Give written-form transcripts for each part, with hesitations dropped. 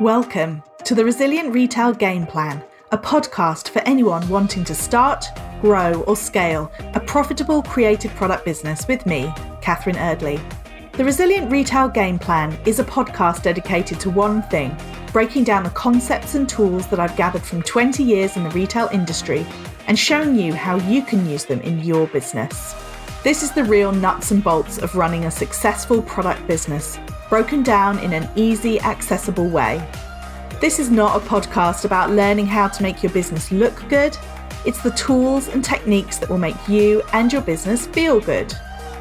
Welcome to the Resilient Retail Game Plan, a podcast for anyone wanting to start, grow or scale a profitable creative product business with me, Catherine Eardley. The Resilient Retail Game Plan is a podcast dedicated to one thing, breaking down the concepts and tools that I've gathered from 20 years in the retail industry and showing you how you can use them in your business. This is the real nuts and bolts of running a successful product business, broken down in an easy, accessible way. This is not a podcast about learning how to make your business look good. It's the tools and techniques that will make you and your business feel good.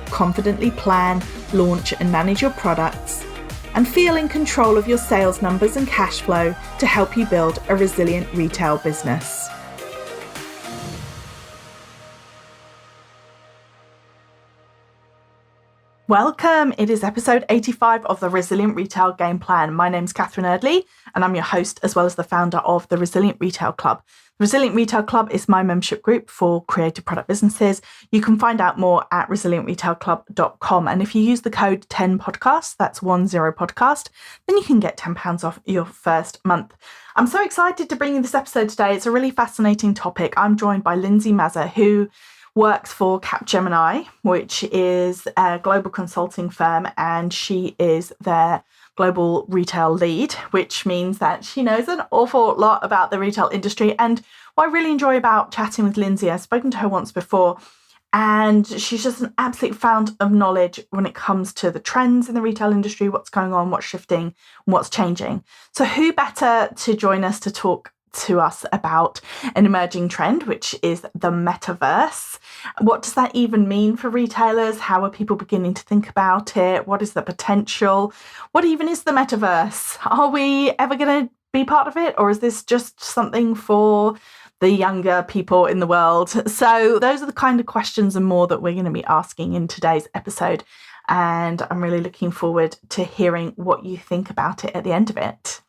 Confidently plan, launch and manage your products, and feel in control of your sales numbers and cash flow to help you build a resilient retail business. Welcome. It is episode 85 of the Resilient Retail Game Plan. My name's Catherine Eardley, and I'm your host as well as the founder of the Resilient Retail Club. The Resilient Retail Club is my membership group for creative product businesses. You can find out more at resilientretailclub.com. And if you use the code 10podcast, that's 10podcast, then you can get £10 off your first month. I'm so excited to bring you this episode today. It's a really fascinating topic. I'm joined by Lindsay Mazza, who works for Capgemini, which is a global consulting firm, and she is their global retail lead, which means that she knows an awful lot about the retail industry. And what I really enjoy about chatting with Lindsay, I've spoken to her once before, and she's just an absolute fount of knowledge when it comes to the trends in the retail industry, what's going on, what's shifting, and what's changing. So who better to join us to talk to us about an emerging trend, which is the metaverse. What does that even mean for retailers? How are people beginning to think about it? What is the potential? What even is the metaverse? Are we ever going to be part of it? Or is this just something for the younger people in the world? So those are the kind of questions and more that we're going to be asking in today's episode. And I'm really looking forward to hearing what you think about it at the end of it.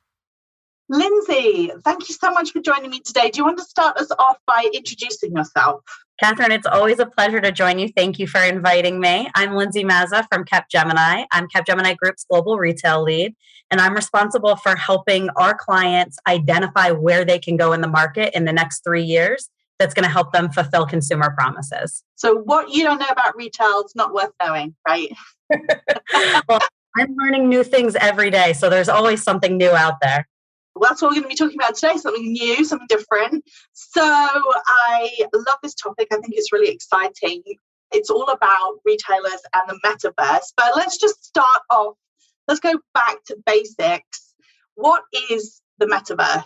Lindsay, thank you so much for joining me today. Do you want to start us off by introducing yourself? Catherine, it's always a pleasure to join you. Thank you for inviting me. I'm Lindsay Mazza from Capgemini. I'm Capgemini Group's global retail lead, and I'm responsible for helping our clients identify where they can go in the market in the next 3 years that's going to help them fulfill consumer promises. So what you don't know about retail is not worth knowing, right? Well, I'm learning new things every day, so there's always something new out there. Well, that's what we're going to be talking about today, something new, something different. So I love this topic. I think it's really exciting. It's all about retailers and the metaverse. But let's just start off. Let's go back to basics. What is the metaverse?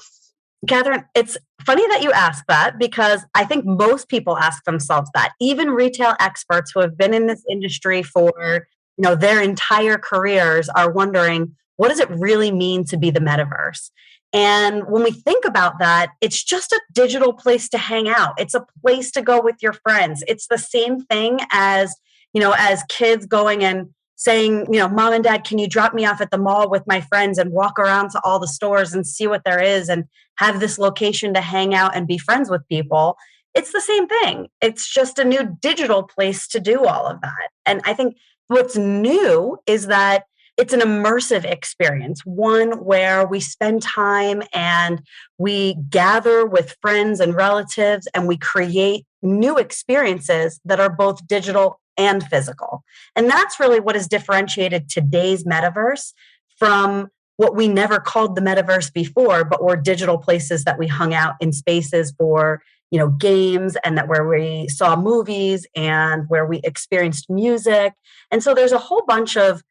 Catherine, it's funny that you ask that because I think most people ask themselves that. Even retail experts who have been in this industry for their entire careers are wondering, what does it really mean to be the metaverse? And when we think about that, it's just a digital place to hang out. It's a place to go with your friends. It's the same thing as kids going and saying, Mom and Dad, can you drop me off at the mall with my friends and walk around to all the stores and see what there is and have this location to hang out and be friends with people? It's the same thing. It's just a new digital place to do all of that. And I think what's new is that it's an immersive experience, one where we spend time and we gather with friends and relatives and we create new experiences that are both digital and physical. And that's really what has differentiated today's metaverse from what we never called the metaverse before, but were digital places that we hung out in spaces for games and that where we saw movies and where we experienced music. And so there's a whole bunch of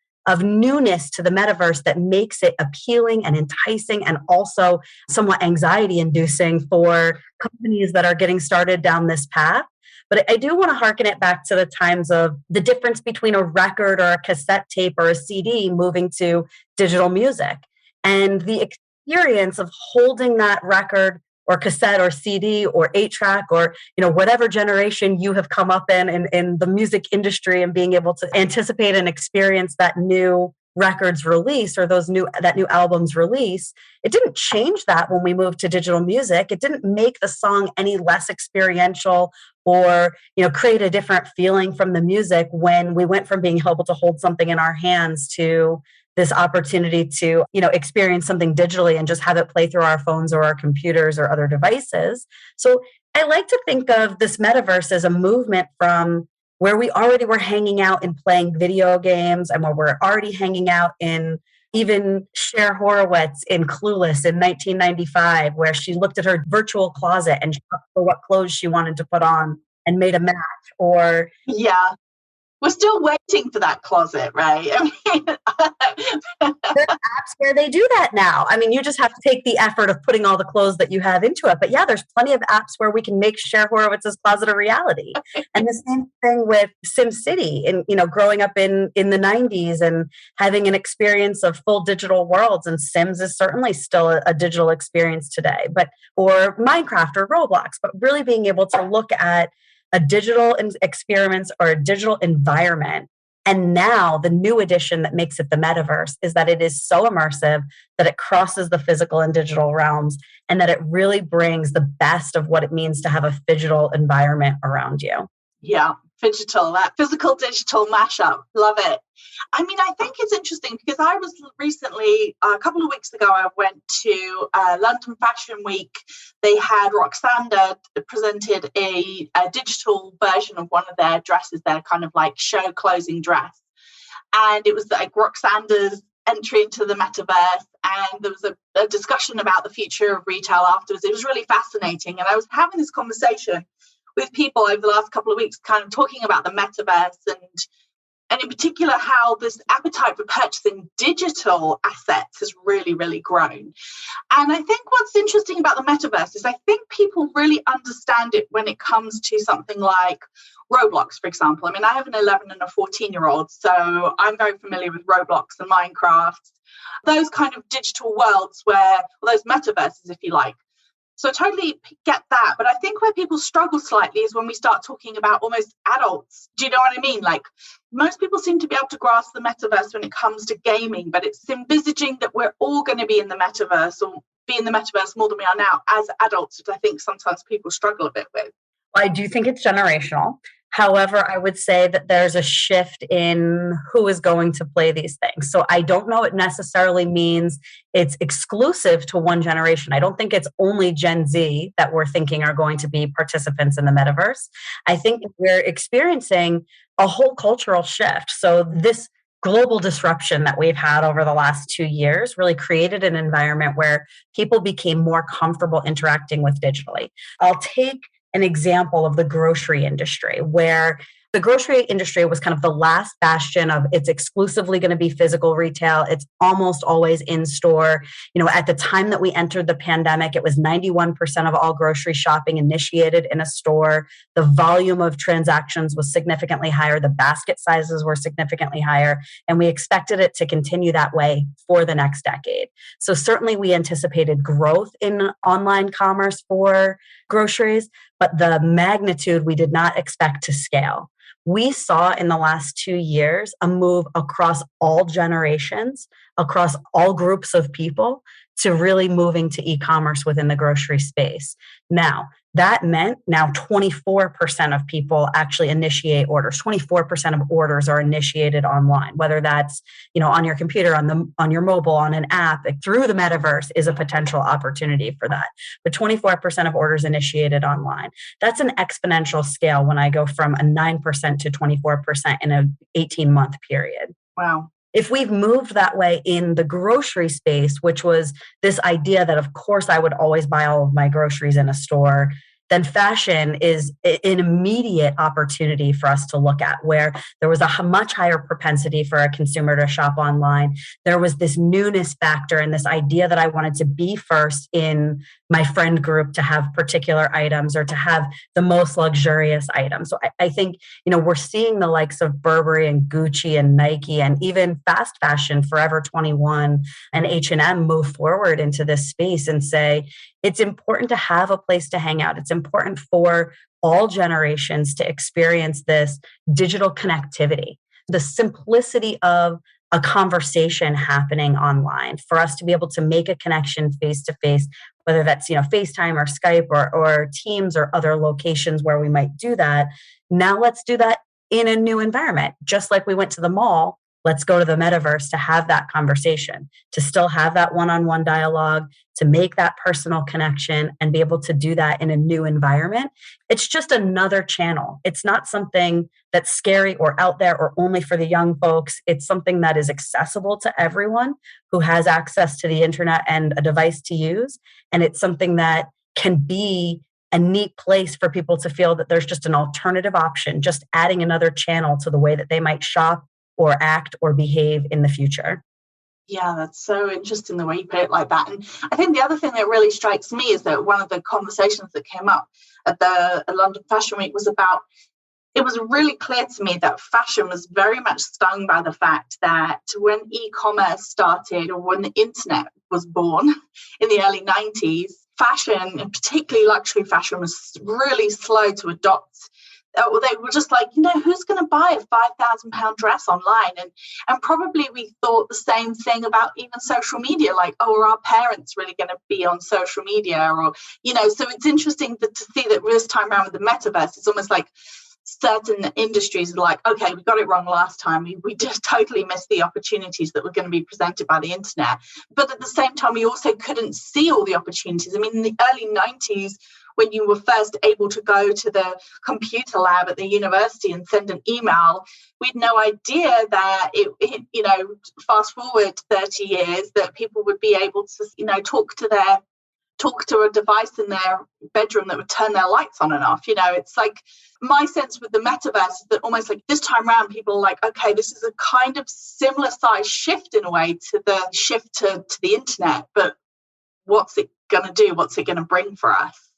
newness to the metaverse that makes it appealing and enticing and also somewhat anxiety-inducing for companies that are getting started down this path. But I do want to hearken it back to the times of the difference between a record or a cassette tape or a CD moving to digital music. And the experience of holding that record or cassette or CD or 8-track or whatever generation you have come up in the music industry and being able to anticipate and experience that new record's release or that new album's release, it didn't change that when we moved to digital music. It didn't make the song any less experiential or, create a different feeling from the music when we went from being able to hold something in our hands to this opportunity to, experience something digitally and just have it play through our phones or our computers or other devices. So I like to think of this metaverse as a movement from where we already were hanging out and playing video games, and where we're already hanging out in even Cher Horowitz in Clueless in 1995, where she looked at her virtual closet and shopped for what clothes she wanted to put on and made a match. Or yeah, we're still waiting for that closet, right? I mean, there are apps where they do that now. I mean, you just have to take the effort of putting all the clothes that you have into it. But yeah, there's plenty of apps where we can make Cher Horowitz's closet a reality. And the same thing with SimCity, and growing up in the 90s and having an experience of full digital worlds. And Sims is certainly still a digital experience today, or Minecraft or Roblox, but really being able to look at a digital experiments or a digital environment. And now the new addition that makes it the metaverse is that it is so immersive that it crosses the physical and digital realms, and that it really brings the best of what it means to have a digital environment around you. Yeah, that physical digital mashup. Love it. I mean, I think it's interesting because I was recently, a couple of weeks ago, I went to London Fashion Week. They had Roxanda presented a digital version of one of their dresses, their kind of like show closing dress. And it was like Roxanda's entry into the metaverse. And there was a discussion about the future of retail afterwards. It was really fascinating. And I was having this conversation with people over the last couple of weeks, kind of talking about the metaverse and in particular how this appetite for purchasing digital assets has really, really grown. And I think what's interesting about the metaverse is I think people really understand it when it comes to something like Roblox, for example. I mean, I have an 11 and a 14-year-old, so I'm very familiar with Roblox and Minecraft, those kind of digital worlds those metaverses, if you like. So I totally get that. But I think where people struggle slightly is when we start talking about almost adults. Do you know what I mean? Like, most people seem to be able to grasp the metaverse when it comes to gaming, but it's envisaging that we're all going to be in the metaverse or be in the metaverse more than we are now as adults, which I think sometimes people struggle a bit with. I do think it's generational. However, I would say that there's a shift in who is going to play these things. So I don't know it necessarily means it's exclusive to one generation. I don't think it's only Gen Z that we're thinking are going to be participants in the metaverse. I think we're experiencing a whole cultural shift. So this global disruption that we've had over the last 2 years really created an environment where people became more comfortable interacting with digitally. I'll take an example of the grocery industry, where the grocery industry was kind of the last bastion of it's exclusively going to be physical retail. It's almost always in store. At the time that we entered the pandemic, it was 91% of all grocery shopping initiated in a store. The volume of transactions was significantly higher. The basket sizes were significantly higher. And we expected it to continue that way for the next decade. So certainly we anticipated growth in online commerce for groceries, but the magnitude we did not expect to scale. We saw in the last 2 years a move across all generations, across all groups of people, to really moving to e-commerce within the grocery space. Now, that meant now 24% of people actually initiate orders. 24% of orders are initiated online, whether that's, on your computer, on your mobile, on an app, through the metaverse is a potential opportunity for that. But 24% of orders initiated online. That's an exponential scale when I go from a 9% to 24% in an 18-month period. Wow. If we've moved that way in the grocery space, which was this idea that, of course, I would always buy all of my groceries in a store, then fashion is an immediate opportunity for us to look at, where there was a much higher propensity for a consumer to shop online. There was this newness factor and this idea that I wanted to be first in my friend group to have particular items or to have the most luxurious items. So I think, we're seeing the likes of Burberry and Gucci and Nike and even fast fashion, Forever 21 and H&M move forward into this space and say, it's important to have a place to hang out. It's important for all generations to experience this digital connectivity. The simplicity of a conversation happening online, for us to be able to make a connection face to face, whether that's, FaceTime or Skype or Teams or other locations where we might do that. Now let's do that in a new environment. Just like we went to the mall, let's go to the metaverse to have that conversation, to still have that one-on-one dialogue, to make that personal connection and be able to do that in a new environment. It's just another channel. It's not something that's scary or out there or only for the young folks. It's something that is accessible to everyone who has access to the internet and a device to use. And it's something that can be a neat place for people to feel that there's just an alternative option, just adding another channel to the way that they might shop or act or behave in the future. Yeah, that's so interesting the way you put it like that. And I think the other thing that really strikes me is that one of the conversations that came up at the London Fashion Week was about, it was really clear to me that fashion was very much stung by the fact that when e-commerce started, or when the internet was born in the early 90s, fashion, and particularly luxury fashion, was really slow to adopt. They were just like, who's going to buy a £5,000 dress online? And probably we thought the same thing about even social media, like, are our parents really going to be on social media? Or, so it's interesting to see that this time around with the metaverse, it's almost like certain industries are like, okay, we got it wrong last time. We just totally missed the opportunities that were going to be presented by the internet. But at the same time, we also couldn't see all the opportunities. I mean, in the early 90s, when you were first able to go to the computer lab at the university and send an email, we had no idea that fast forward 30 years, that people would be able to, talk to a device in their bedroom that would turn their lights on and off. It's like, my sense with the metaverse is that almost like this time around, people are like, okay, this is a kind of similar size shift in a way to the shift to the internet, but what's it going to do? What's it going to bring for us?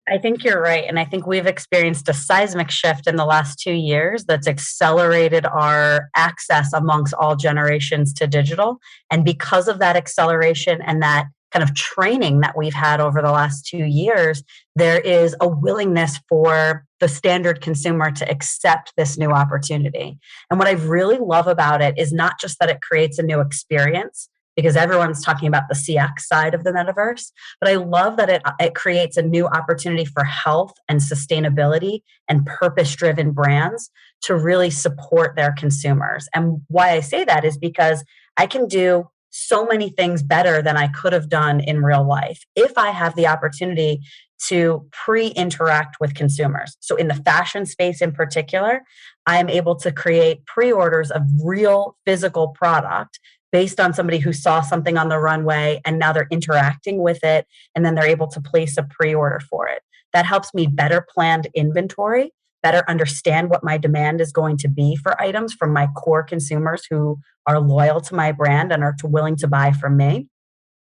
I think you're right. And I think we've experienced a seismic shift in the last 2 years that's accelerated our access amongst all generations to digital. And because of that acceleration and that kind of training that we've had over the last 2 years, there is a willingness for the standard consumer to accept this new opportunity. And what I really love about it is not just that it creates a new experience, because everyone's talking about the CX side of the metaverse, but I love that it creates a new opportunity for health and sustainability and purpose-driven brands to really support their consumers. And why I say that is because I can do so many things better than I could have done in real life if I have the opportunity to pre-interact with consumers. So in the fashion space in particular, I am able to create pre-orders of real physical product based on somebody who saw something on the runway and now they're interacting with it, and then they're able to place a pre-order for it. That helps me better plan inventory, better understand what my demand is going to be for items from my core consumers who are loyal to my brand and are willing to buy from me.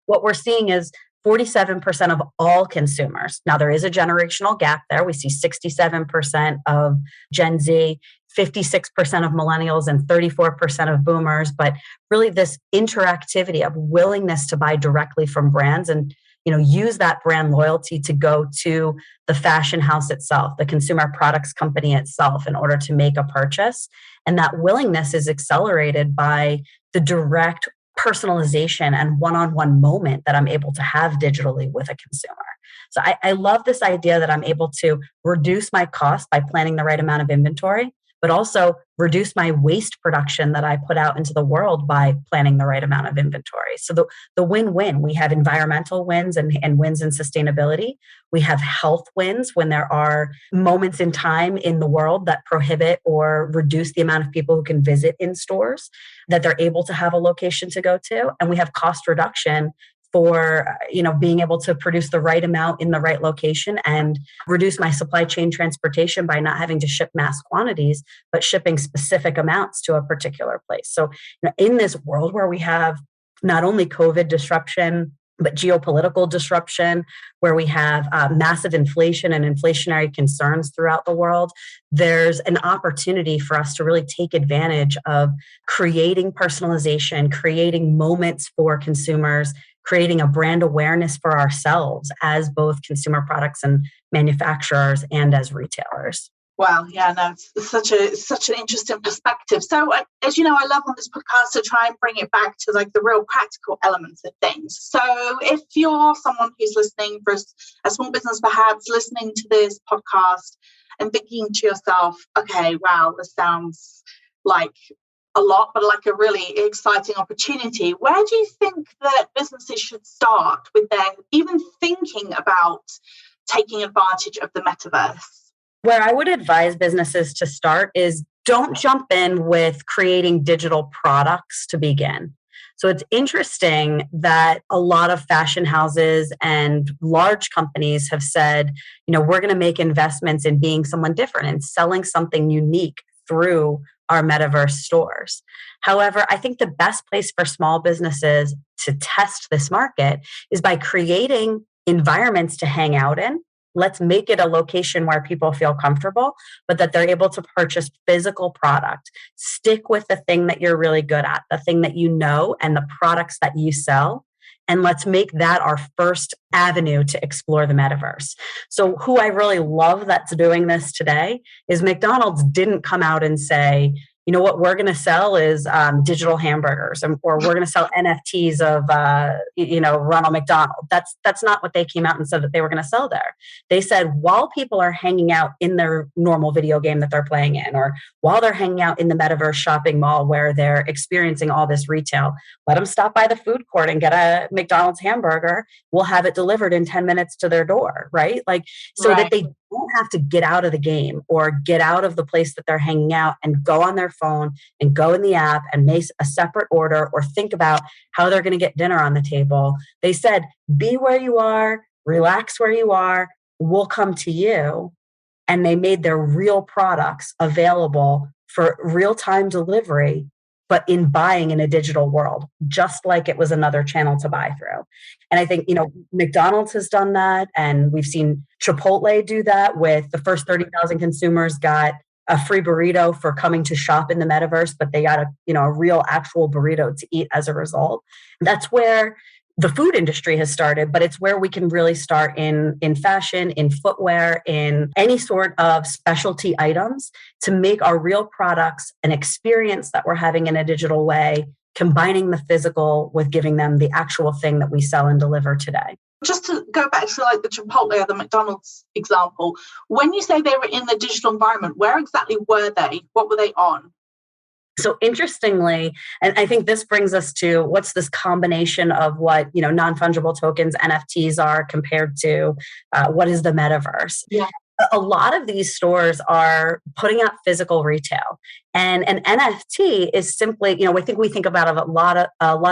What we're seeing is 47% of all consumers. Now, there is a generational gap there. We see 67% of Gen Z, 56% of millennials, and 34% of boomers. But really this interactivity of willingness to buy directly from brands and use that brand loyalty to go to the fashion house itself, the consumer products company itself, in order to make a purchase. And that willingness is accelerated by the direct personalization and one-on-one moment that I'm able to have digitally with a consumer. So I love this idea that I'm able to reduce my cost by planning the right amount of inventory, but also reduce my waste production that I put out into the world by planning the right amount of inventory. So the win-win, we have environmental wins and wins in sustainability. We have health wins when there are moments in time in the world that prohibit or reduce the amount of people who can visit in stores, that they're able to have a location to go to. And we have cost reduction for being able to produce the right amount in the right location and reduce my supply chain transportation by not having to ship mass quantities, but shipping specific amounts to a particular place. So in this world where we have not only COVID disruption, but geopolitical disruption, where we have massive inflation and inflationary concerns throughout the world, there's an opportunity for us to really take advantage of creating personalization, creating moments for consumers, creating a brand awareness for ourselves as both consumer products and manufacturers and as retailers. Well, yeah, no, it's such an interesting perspective. So, as you know, I love on this podcast to try and bring it back to like the real practical elements of things. So, if you're someone who's listening for a small business, perhaps listening to this podcast and thinking to yourself, okay, wow, this sounds like a lot, but like a really exciting opportunity. Where do you think that businesses should start with their even thinking about taking advantage of the metaverse? Where I would advise businesses to start is don't jump in with creating digital products to begin. So it's interesting that a lot of fashion houses and large companies have said, we're going to make investments in being someone different and selling something unique through our metaverse stores. However, I think the best place for small businesses to test this market is by creating environments to hang out in. Let's make it a location where people feel comfortable, but that they're able to purchase physical product. Stick with the thing that you're really good at, the thing that you know, and the products that you sell. And let's make that our first avenue to explore the metaverse. So who I really love that's doing this today is McDonald's didn't come out and say, what we're going to sell is digital hamburgers, or we're going to sell NFTs of, Ronald McDonald. That's not what they came out and said that they were going to sell there. They said, while people are hanging out in their normal video game that they're playing in, or while they're hanging out in the metaverse shopping mall where they're experiencing all this retail, let them stop by the food court and get a McDonald's hamburger. We'll have it delivered in 10 minutes to their door, right? That they don't have to get out of the game or get out of the place that they're hanging out and go on their phone and go in the app and make a separate order or think about how they're going to get dinner on the table. They said, be where you are, relax where you are, we'll come to you. And they made their real products available for real-time delivery, but in buying in a digital world, just like it was another channel to buy through. And I think, McDonald's has done that. And we've seen Chipotle do that with the first 30,000 consumers got a free burrito for coming to shop in the metaverse, but they got a real actual burrito to eat as a result. That's where the food industry has started, but it's where we can really start in fashion, in footwear, in any sort of specialty items to make our real products an experience that we're having in a digital way, combining the physical with giving them the actual thing that we sell and deliver today. Just to go back to like the Chipotle or the McDonald's example, when you say they were in the digital environment, where exactly were they? What were they on? So interestingly, and I think this brings us to what's this combination of what, non-fungible tokens, NFTs are compared to what is the metaverse. Yeah. A lot of these stores are putting out physical retail, and an NFT is simply, we think about a lot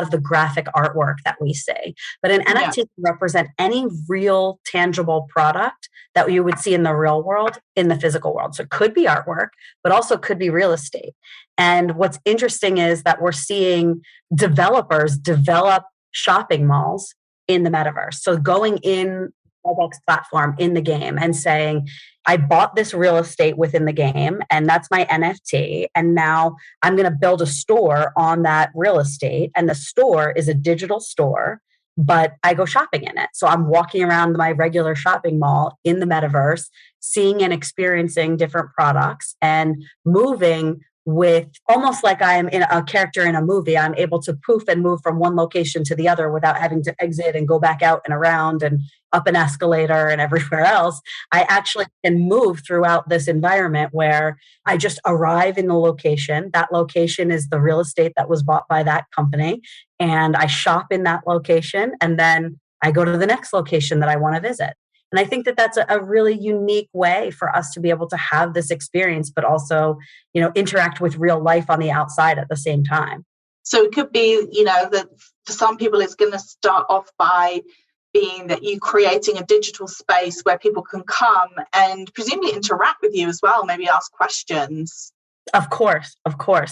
of the graphic artwork that we see, but an NFT can represent any real tangible product that you would see in the real world, in the physical world. So it could be artwork, but also could be real estate. And what's interesting is that we're seeing developers develop shopping malls in the metaverse. So going in Roblox platform in the game and saying, I bought this real estate within the game and that's my NFT. And now I'm going to build a store on that real estate. And the store is a digital store, but I go shopping in it. So I'm walking around my regular shopping mall in the metaverse, seeing and experiencing different products and moving with almost like I am in a character in a movie. I'm able to poof and move from one location to the other without having to exit and go back out and around and up an escalator and everywhere else. I actually can move throughout this environment where I just arrive in the location. That location is the real estate that was bought by that company. And I shop in that location. And then I go to the next location that I want to visit. And I think that that's a really unique way for us to be able to have this experience, but also, interact with real life on the outside at the same time. So it could be, that for some people, it's going to start off by being that you creating a digital space where people can come and presumably interact with you as well, maybe ask questions. Of course,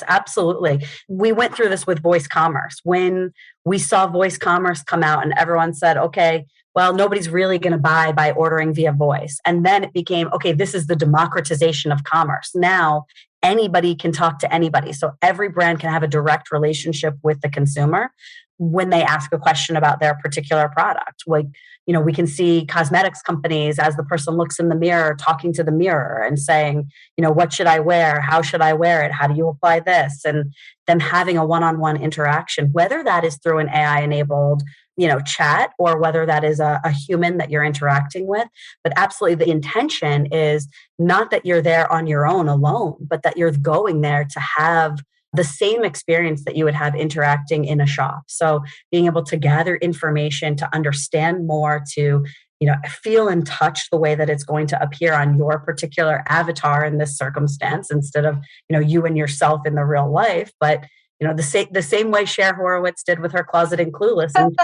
absolutely. We went through this with voice commerce. When we saw voice commerce come out and everyone said, okay, well, nobody's really going to buy by ordering via voice. And then it became, okay, this is the democratization of commerce. Now anybody can talk to anybody. So every brand can have a direct relationship with the consumer. when they ask a question about their particular product. Like, we can see cosmetics companies as the person looks in the mirror, talking to the mirror and saying, what should I wear? How should I wear it? How do you apply this? And them having a one-on-one interaction, whether that is through an AI enabled chat, or whether that is a human that you're interacting with. But absolutely, the intention is not that you're there on your own alone, but that you're going there to have the same experience that you would have interacting in a shop. So being able to gather information, to understand more, to feel and touch the way that it's going to appear on your particular avatar in this circumstance, instead of you and yourself in the real life. But the same way Cher Horowitz did with her Closet and Clueless, and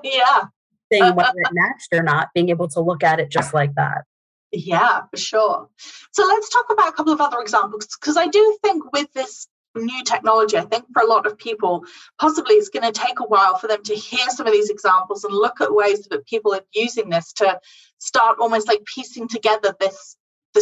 yeah, saying whether it matched or not, being able to look at it just like that. Yeah, for sure. So let's talk about a couple of other examples, because I do think with this new technology, I think for a lot of people, possibly it's going to take a while for them to hear some of these examples and look at ways that people are using this to start almost like piecing together this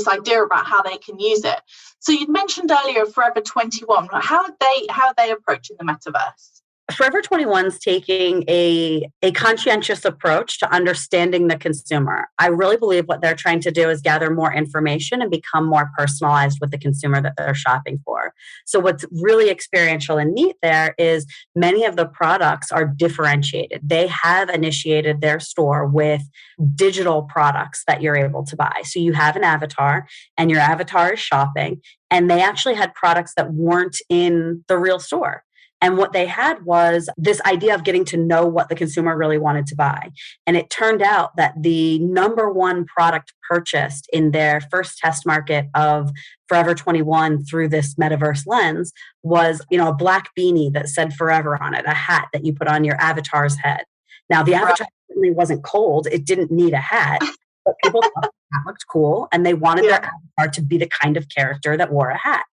idea about how they can use it. So you'd mentioned earlier Forever 21. How are they approaching the metaverse? Forever 21's taking a conscientious approach to understanding the consumer. I really believe what they're trying to do is gather more information and become more personalized with the consumer that they're shopping for. So what's really experiential and neat there is many of the products are differentiated. They have initiated their store with digital products that you're able to buy. So you have an avatar, and your avatar is shopping, and they actually had products that weren't in the real store. And what they had was this idea of getting to know what the consumer really wanted to buy. And it turned out that the number one product purchased in their first test market of Forever 21 through this metaverse lens was, a black beanie that said Forever on it, a hat that you put on your avatar's head. Now, the avatar certainly wasn't cold. It didn't need a hat. But people thought that looked cool, and they wanted their avatar to be the kind of character that wore a hat.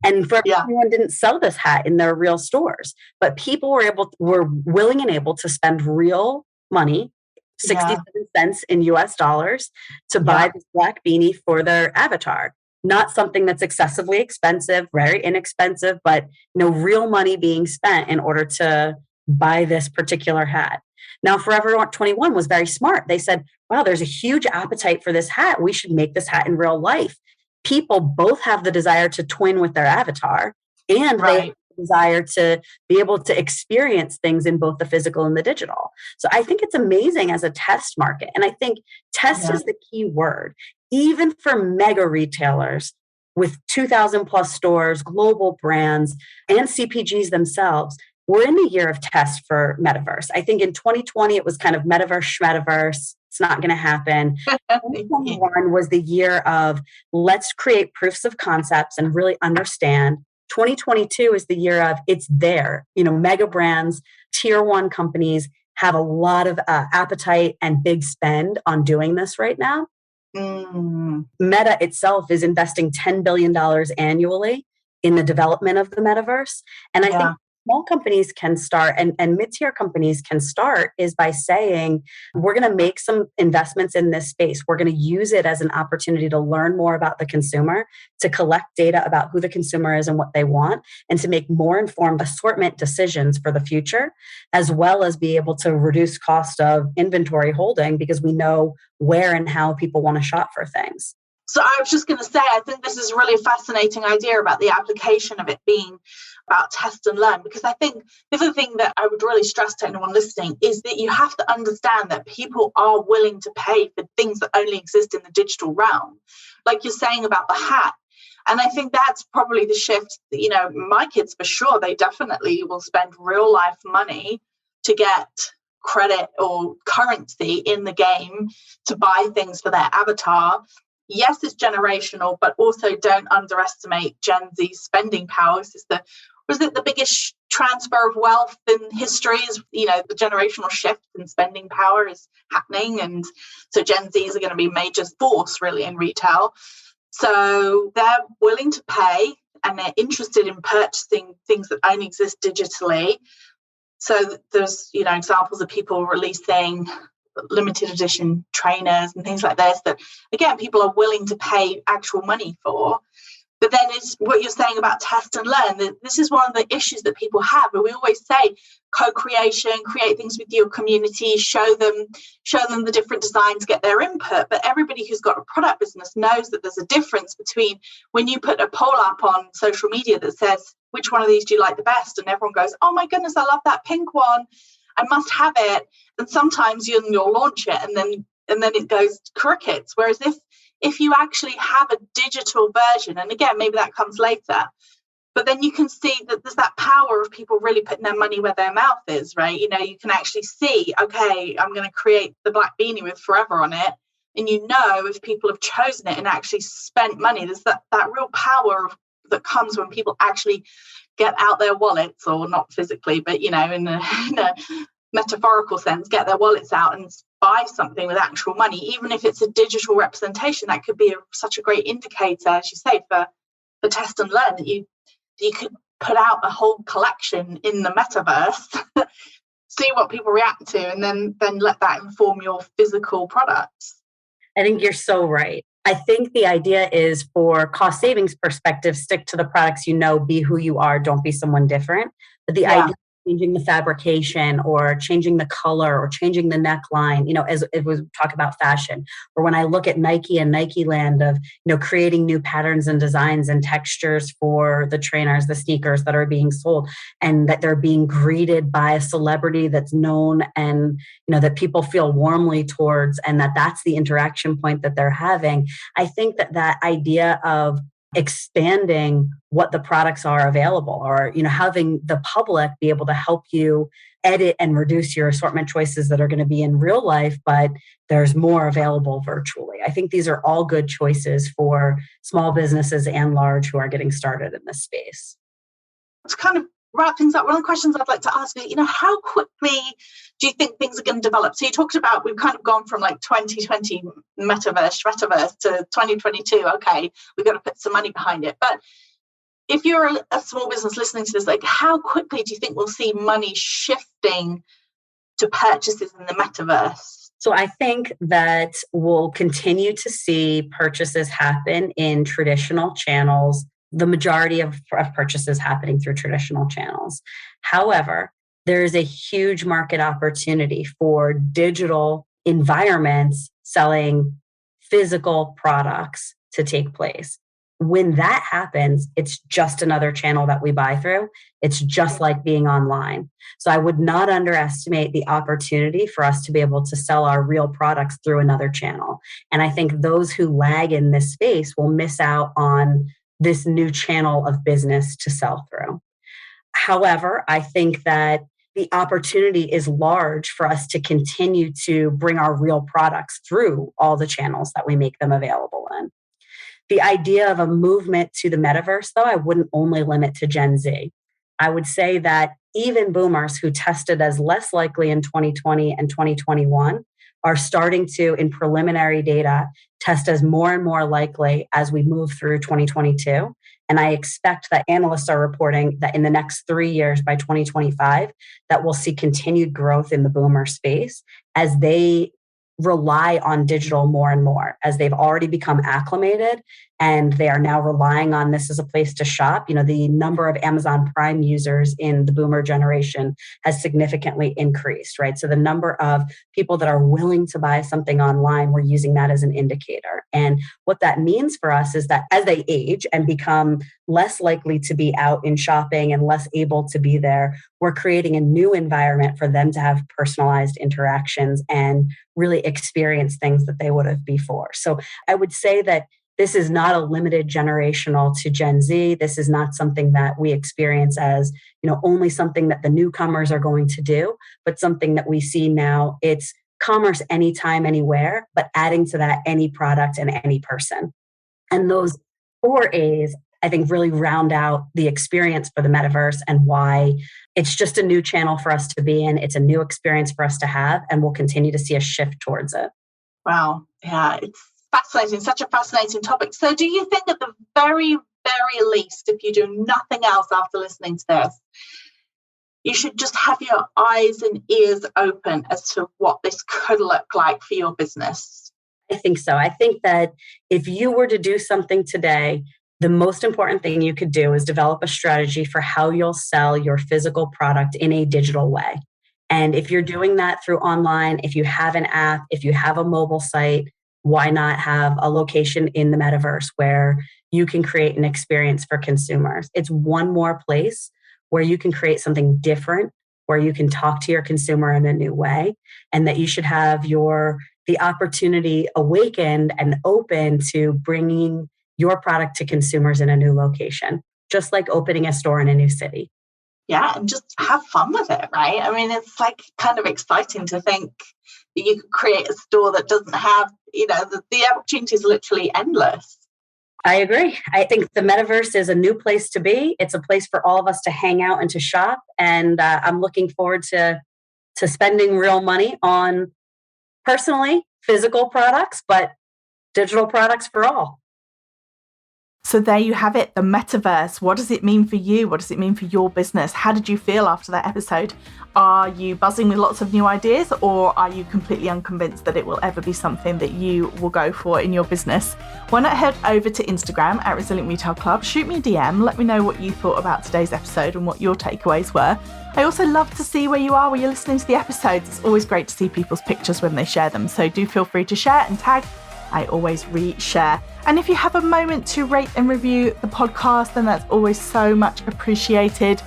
And Forever 21 didn't sell this hat in their real stores, but people were willing and able to spend real money, 67 cents in US dollars, to buy this black beanie for their avatar. Not something that's excessively expensive, very inexpensive, but real money being spent in order to buy this particular hat. Now, Forever 21 was very smart. They said, wow, there's a huge appetite for this hat. We should make this hat in real life. People both have the desire to twin with their avatar, and they have the desire to be able to experience things in both the physical and the digital. So I think it's amazing as a test market. And I think test is the key word. Even for mega retailers with 2,000 plus stores, global brands, and CPGs themselves, we're in the year of test for metaverse. I think in 2020, it was kind of metaverse, schmetaverse. It's not going to happen. 2021 was the year of let's create proofs of concepts and really understand. 2022 is the year of it's there. Mega brands, tier one companies have a lot of appetite and big spend on doing this right now. Meta itself is investing $10 billion annually in the development of the metaverse. And I think small companies can start and mid-tier companies can start is by saying, we're going to make some investments in this space. We're going to use it as an opportunity to learn more about the consumer, to collect data about who the consumer is and what they want, and to make more informed assortment decisions for the future, as well as be able to reduce cost of inventory holding because we know where and how people want to shop for things. So I was just going to say, I think this is a really fascinating idea about the application of it being about test and learn, because I think the other thing that I would really stress to anyone listening is that you have to understand that people are willing to pay for things that only exist in the digital realm. Like you're saying about the hat. And I think that's probably the shift. My kids, for sure, they definitely will spend real life money to get credit or currency in the game to buy things for their avatar. Yes, it's generational, but also don't underestimate Gen Z's spending power. Was it the biggest transfer of wealth in history? Is the generational shift in spending power is happening, and so Gen Zs are going to be a major force really in retail. So they're willing to pay, and they're interested in purchasing things that only exist digitally. So there's examples of people releasing limited edition trainers and things like this that, again, people are willing to pay actual money for. But then it's what you're saying about test and learn. This is one of the issues that people have. And we always say co-creation, create things with your community, show them the different designs, get their input. But everybody who's got a product business knows that there's a difference between when you put a poll up on social media that says, which one of these do you like the best? And everyone goes, oh my goodness, I love that pink one. I must have it. And sometimes you'll launch it and then it goes crickets. Whereas if you actually have a digital version, and again, maybe that comes later, but then you can see that there's that power of people really putting their money where their mouth is, right? You know, you can actually see, okay, I'm going to create the black beanie with forever on it. And you know, if people have chosen it and actually spent money, there's that real power that comes when people actually get out their wallets, or not physically, but, you know, in a metaphorical sense, get their wallets out and buy something with actual money. Even if it's a digital representation, that could be such a great indicator, as you say, for test and learn, that you could put out a whole collection in the metaverse, see what people react to, and then let that inform your physical products. I think you're so right. I think the idea is, for cost savings perspective, stick to the products you know, be who you are, don't be someone different. But the idea of changing the fabrication or changing the color or changing the neckline, you know, as we talk about fashion, or when I look at Nike and Nike Land of, you know, creating new patterns and designs and textures for the trainers, the sneakers that are being sold, and that they're being greeted by a celebrity that's known and, you know, that people feel warmly towards, and that's the interaction point that they're having. I think that idea of expanding what the products are available, or, you know, having the public be able to help you edit and reduce your assortment choices that are going to be in real life, but there's more available virtually. I think these are all good choices for small businesses and large who are getting started in this space. It's kind of wrap things up. One of the questions I'd like to ask you, you know, how quickly do you think things are going to develop? So you talked about, we've kind of gone from like 2020 metaverse to 2022. Okay, we've got to put some money behind it. But if you're a small business listening to this, like, how quickly do you think we'll see money shifting to purchases in the metaverse? So I think that we'll continue to see purchases happen in traditional channels, the majority of purchases happening through traditional channels. However, there is a huge market opportunity for digital environments selling physical products to take place. When that happens, it's just another channel that we buy through. It's just like being online. So I would not underestimate the opportunity for us to be able to sell our real products through another channel. And I think those who lag in this space will miss out on this new channel of business to sell through. However, I think that the opportunity is large for us to continue to bring our real products through all the channels that we make them available in. The idea of a movement to the metaverse, though, I wouldn't only limit to Gen Z. I would say that even boomers who tested as less likely in 2020 and 2021 are starting to, in preliminary data, test as more and more likely as we move through 2022. And I expect that analysts are reporting that in the next 3 years, by 2025, that we'll see continued growth in the boomer space as they rely on digital more and more, as they've already become acclimated and they are now relying on this as a place to shop. You know, the number of Amazon Prime users in the boomer generation has significantly increased, right? So the number of people that are willing to buy something online, we're using that as an indicator. And what that means for us is that as they age and become less likely to be out in shopping and less able to be there, we're creating a new environment for them to have personalized interactions and really experience things that they would have before. So I would say that this is not a limited generational to Gen Z. This is not something that we experience as, you know, only something that the newcomers are going to do, but something that we see now. It's commerce anytime, anywhere, but adding to that any product and any person. And those 4 A's, I think, really round out the experience for the metaverse and why it's just a new channel for us to be in. It's a new experience for us to have, and we'll continue to see a shift towards it. Wow. Yeah, it's fascinating, such a fascinating topic. So do you think at the very, very least, if you do nothing else after listening to this, you should just have your eyes and ears open as to what this could look like for your business? I think so. I think that if you were to do something today the most important thing you could do is develop a strategy for how you'll sell your physical product in a digital way. And if you're doing that through online, if you have an app, if you have a mobile site, why not have a location in the metaverse where you can create an experience for consumers? It's one more place where you can create something different, where you can talk to your consumer in a new way, and that you should have the opportunity awakened and open to bringing your product to consumers in a new location, just like opening a store in a new city. Yeah, and just have fun with it, right? I mean, it's like kind of exciting to think that you could create a store that doesn't have, the opportunity is literally endless. I agree. I think the metaverse is a new place to be. It's a place for all of us to hang out and to shop. And I'm looking forward to spending real money on, personally, physical products, but digital products for all. So there you have it, the metaverse. What does it mean for you? What does it mean for your business? How did you feel after that episode? Are you buzzing with lots of new ideas, or are you completely unconvinced that it will ever be something that you will go for in your business? Why not head over to Instagram at Resilient Retail Club, shoot me a DM, let me know what you thought about today's episode and what your takeaways were. I also love to see where you are when you're listening to the episodes. It's always great to see people's pictures when they share them. So do feel free to share and tag. I always reshare. And if you have a moment to rate and review the podcast, then that's always so much appreciated.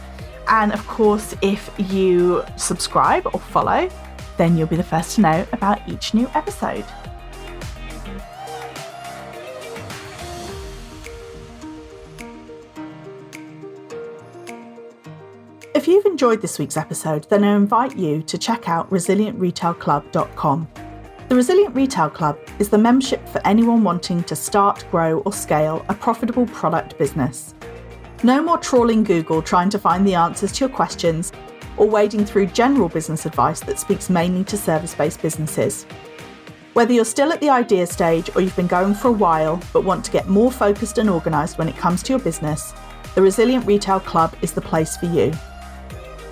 And of course, if you subscribe or follow, then you'll be the first to know about each new episode. If you've enjoyed this week's episode, then I invite you to check out resilientretailclub.com. The Resilient Retail Club is the membership for anyone wanting to start, grow, or scale a profitable product business. No more trawling Google trying to find the answers to your questions or wading through general business advice that speaks mainly to service-based businesses. Whether you're still at the idea stage or you've been going for a while but want to get more focused and organised when it comes to your business, the Resilient Retail Club is the place for you.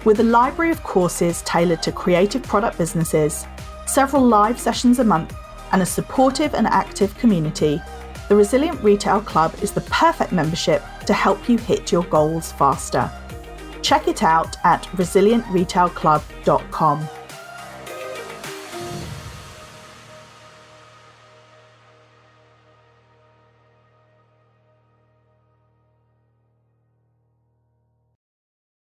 With a library of courses tailored to creative product businesses, several live sessions a month, and a supportive and active community, the Resilient Retail Club is the perfect membership to help you hit your goals faster. Check it out at resilientretailclub.com.